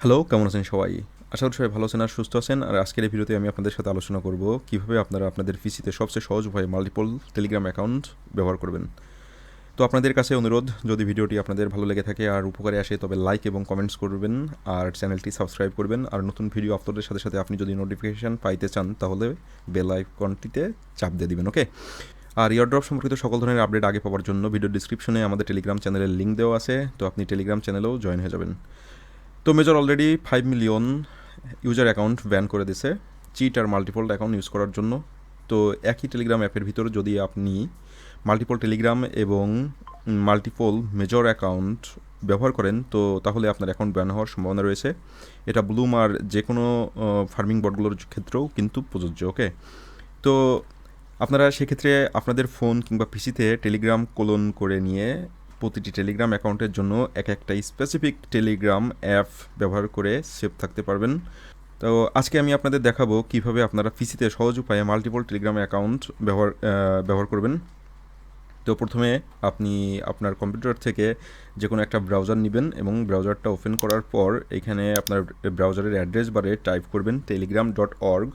Hello, কেমন আছেন সবাই? আশা করি সবাই ভালো আছেন আর সুস্থ আছেন। আর আজকের এই ভিডিওতে আমি আপনাদের সাথে আলোচনা করব কিভাবে আপনারা আপনাদের পিসিতে সবচেয়ে সহজ উপায়ে মাল্টিপল টেলিগ্রাম অ্যাকাউন্ট ব্যবহার করবেন। তো আপনাদের কাছে অনুরোধ, যদি ভিডিওটি আপনাদের ভালো লেগে থাকে আর উপকারে আসে তবে লাইক এবং কমেন্টস করবেন আর চ্যানেলটি সাবস্ক্রাইব করবেন। আর নতুন ভিডিও আপলোডের সাথে সাথে আপনি যদি নোটিফিকেশান পাইতে চান তাহলে বেল আইকনটিতে চাপ দিয়ে দিবেন, ওকে? আর ইয়ারড্রপ সম্পর্কিত সকল ধরনের আপডেট আগে পাওয়ার জন্য ভিডিও ডিসক্রিপশনে আমাদের টেলিগ্রাম চ্যানেলের লিঙ্ক দেওয়া আছে, তো আপনি টেলিগ্রাম চ্যানেলেও জয়েন হয়ে যাবেন। তো Major already 5 million user account ban করে দিছে চিট আর মাল্টিপল অ্যাকাউন্ট ইউজ করার জন্য। তো একই টেলিগ্রাম অ্যাপের ভিতর যদি আপনি মাল্টিপল টেলিগ্রাম এবং মাল্টিপল মেজর অ্যাকাউন্ট ব্যবহার করেন তো তাহলে আপনার অ্যাকাউন্ট ব্যান হওয়ার সম্ভাবনা রয়েছে। এটা ব্লুম আর যে কোনো ফার্মিং বটগুলোর ক্ষেত্রেও কিন্তু প্রযোজ্য, ওকে? তো আপনারা সেক্ষেত্রে আপনাদের ফোন কিংবা পিসিতে টেলিগ্রাম কোলন করে নিয়ে প্রতিটি টেলিগ্রাম অ্যাকাউন্টের জন্য একটা স্পেসিফিক টেলিগ্রাম অ্যাপ ব্যবহার করে সেভ থাকতে পারবেন। তো আজকে আমি আপনাদের দেখাবো কিভাবে আপনারা পিসিতে সহজ উপায়ে মাল্টিপল টেলিগ্রাম অ্যাকাউন্ট ব্যবহার করবেন। তো প্রথমে আপনি আপনার কম্পিউটার থেকে যে কোনো একটা ব্রাউজার নেবেন এবং ব্রাউজারটা ওপেন করার পর এখানে আপনার ব্রাউজারের অ্যাড্রেস বারে টাইপ করবেন telegram.org।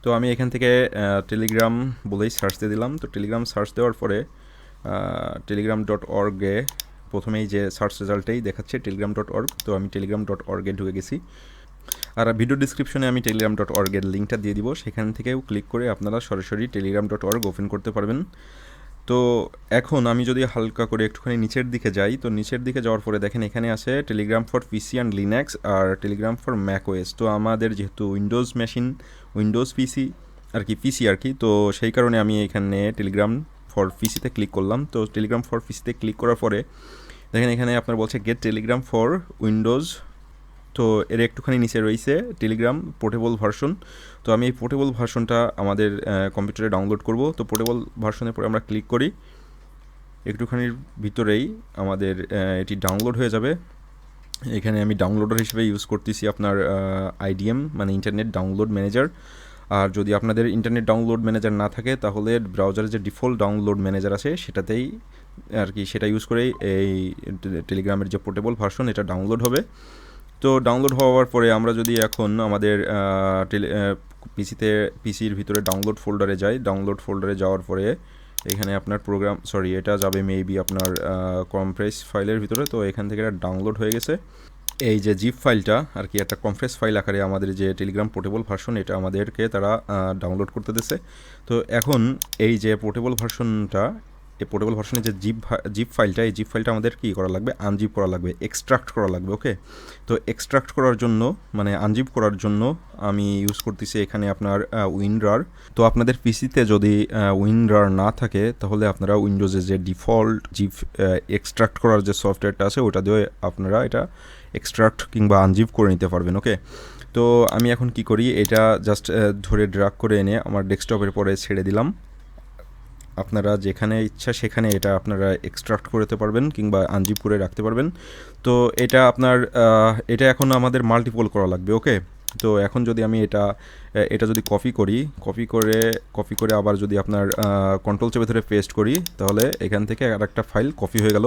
তো আমি এখান থেকে টেলিগ্রাম বলেই সার্চ দিয়ে দিলাম। তো টেলিগ্রাম সার্চ দেওয়ার পরে telegram.org-এ প্রথমেই যে সার্চ রেজাল্টেই দেখাচ্ছে telegram.org। তো আমি telegram.org-এ ঢুকে গেছি। আর ভিডিও ডিসক্রিপশনে আমি telegram.org-এর লিঙ্কটা দিয়ে দিব, সেখান থেকেও ক্লিক করে আপনারা সরাসরি telegram.org ওপেন করতে পারবেন। তো এখন আমি যদি হালকা করে একটুখানি নিচের দিকে যাই, তো নিচের দিকে যাওয়ার পরে দেখেন এখানে আছে Telegram for PC and Linux আর টেলিগ্রাম ফর ম্যাকওএস। তো আমাদের যেহেতু উইন্ডোজ পিসি আর কি, তো সেই কারণে আমি এখানে টেলিগ্রাম ফর পিসিতে ক্লিক করলাম। তো টেলিগ্রাম ফর পিসিতে ক্লিক করার পরে দেখেন এখানে আপনার বলছে গেট টেলিগ্রাম ফর উইন্ডোজ। তো এর একটুখানি নিচে রয়েছে টেলিগ্রাম পোর্টেবল ভার্সন। তো আমি এই পোর্টেবল ভার্সনটা আমাদের কম্পিউটারে ডাউনলোড করব। তো পোর্টেবল ভার্সনের পরে আমরা ক্লিক করি, একটুখানির ভিতরেই আমাদের এটি ডাউনলোড হয়ে যাবে। এখানে আমি ডাউনলোডার হিসেবে ইউজ করতেছি আপনার আইডিএম মানে ইন্টারনেট ডাউনলোড ম্যানেজার। আর যদি আপনাদের ইন্টারনেট ডাউনলোড ম্যানেজার না থাকে তাহলে ব্রাউজারের যে ডিফল্ট ডাউনলোড ম্যানেজার আছে সেটাতেই আর কি, সেটা ইউজ করেই এই টেলিগ্রামের যে পোর্টেবল ভার্সন এটা ডাউনলোড হবে। তো ডাউনলোড হওয়ার পরে আমরা যদি এখন আমাদের পিসির ভিতরে ডাউনলোড ফোল্ডারে যাই, ডাউনলোড ফোল্ডারে যাওয়ার পরে এখানে আপনার এটা যাবে মেবি আপনার কম্প্রেস ফাইলের ভিতরে। তো এখান থেকে এটা ডাউনলোড হয়ে গেছে। এই যে জিপ ফাইলটা আর কি একটা কম্প্রেস ফাইল আকারে আমাদের যে টেলিগ্রাম পোর্টেবল ভার্সন এটা আমাদেরকে তারা ডাউনলোড করতে দিচ্ছে। তো এখন এই যে পোর্টেবল ভার্সনটা, এই পোর্টেবল ভার্সনের যে জিপ ফাইলটা, এই জিপ ফাইলটা আমাদের কী করা লাগবে, আনজিপ করা লাগবে, এক্সট্রাক্ট করা লাগবে, ওকে? তো এক্সট্রাক্ট করার জন্য মানে আনজিপ করার জন্য আমি ইউজ করতেছি এখানে আপনার উইনরার। তো আপনাদের পিসিতে যদি উইনরার না থাকে তাহলে আপনারা উইন্ডোজে যে ডিফল্ট জিপ এক্সট্রাক্ট করার যে সফটওয়্যারটা আছে ওটা দিয়ে আপনারা এটা এক্সট্রাক্ট কিংবা আনজিপ করে নিতে পারবেন, ওকে? তো আমি এখন কি করি, এটা জাস্ট ধরে ড্রাগ করে এনে আমার ডেস্কটপের পরে ছেড়ে দিলাম। আপনারা যেখানে ইচ্ছা সেখানে এটা আপনারা এক্সট্রাক্ট করতে পারবেন কিংবা আনজিপ করে রাখতে পারবেন। তো এটা আপনার এটা এখন আমাদের মাল্টিপল করা লাগবে, ওকে? তো এখন যদি আমি এটা যদি কপি করে আবার যদি আপনার কন্ট্রোল চেপে ধরে পেস্ট করি তাহলে এখান থেকে আরেকটা ফাইল কপি হয়ে গেল।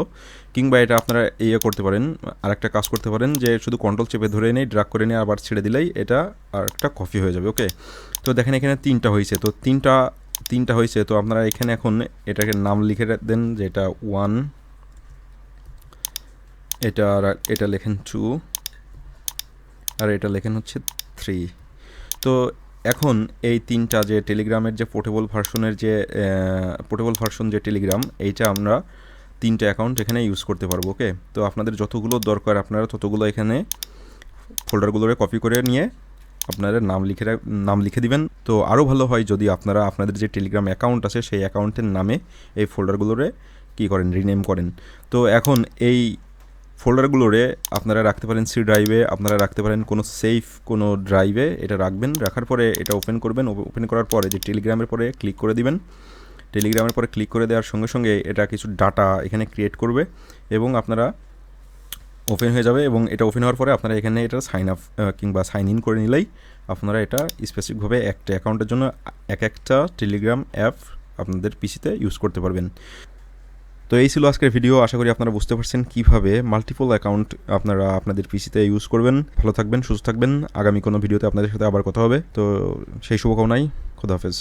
কিংবা এটা আপনারা করতে পারেন, আরেকটা কাজ করতে পারেন যে শুধু কন্ট্রোল চেপে ধরে নিয়ে ড্রাগ করে নিয়ে আবার ছেড়ে দিলেই এটা আরেকটা কপি হয়ে যাবে, ওকে? তো দেখেন এখানে তিনটা হয়েছে। তো তিনটা হয়েছে। তো আপনারা এখানে এখন এটাকে নাম লিখে দেন যে এটা 1, এটা লেখেন 2 আর এটা লেখেন হচ্ছে 3। তো এখন এই তিনটা যে টেলিগ্রামের যে পোর্টেবল ভার্সন যে টেলিগ্রাম, এইটা আমরা তিনটা অ্যাকাউন্ট এখানে ইউজ করতে পারবো, ওকে? তো আপনাদের যতগুলো দরকার আপনারা ততগুলো এখানে ফোল্ডারগুলোরে কপি করে নিয়ে আপনারা নাম লিখে দিবেন। তো আরও ভালো হয় যদি আপনারা আপনাদের যে টেলিগ্রাম অ্যাকাউন্ট আছে সেই অ্যাকাউন্টের নামে এই ফোল্ডারগুলোরে কী করেন, রিনেম করেন। তো এখন এই ফোল্ডারগুলোরে আপনারা রাখতে পারেন সি ড্রাইভে, আপনারা রাখতে পারেন কোনো ড্রাইভে, এটা রাখবেন। রাখার পরে এটা ওপেন করবেন। ওপেন করার পরে যে টেলিগ্রামের পরে ক্লিক করে দিবেন। টেলিগ্রামের পরে ক্লিক করে দেওয়ার সঙ্গে সঙ্গে এটা কিছু ডাটা এখানে ক্রিয়েট করবে এবং আপনারা ওপেন হয়ে যাবে। এবং এটা ওপেন হওয়ার পরে আপনারা এখানে এটা সাইন আপ কিংবা সাইন ইন করে নিলেই আপনারা এটা স্পেসিফিকভাবে একটা অ্যাকাউন্টের জন্য একটা টেলিগ্রাম অ্যাপ আপনাদের পিসিতে ইউজ করতে পারবেন। তো এই ছিল আজকের ভিডিও। আশা করি আপনারা বুঝতে পারছেন কীভাবে মাল্টিপল অ্যাকাউন্ট আপনারা আপনাদের পিসিতে ইউজ করবেন। ভালো থাকবেন, সুস্থ থাকবেন। আগামী কোনো ভিডিওতে আপনাদের সাথে আবার কথা হবে। তো সেই শুভকামনাই, খোদা হাফেজ।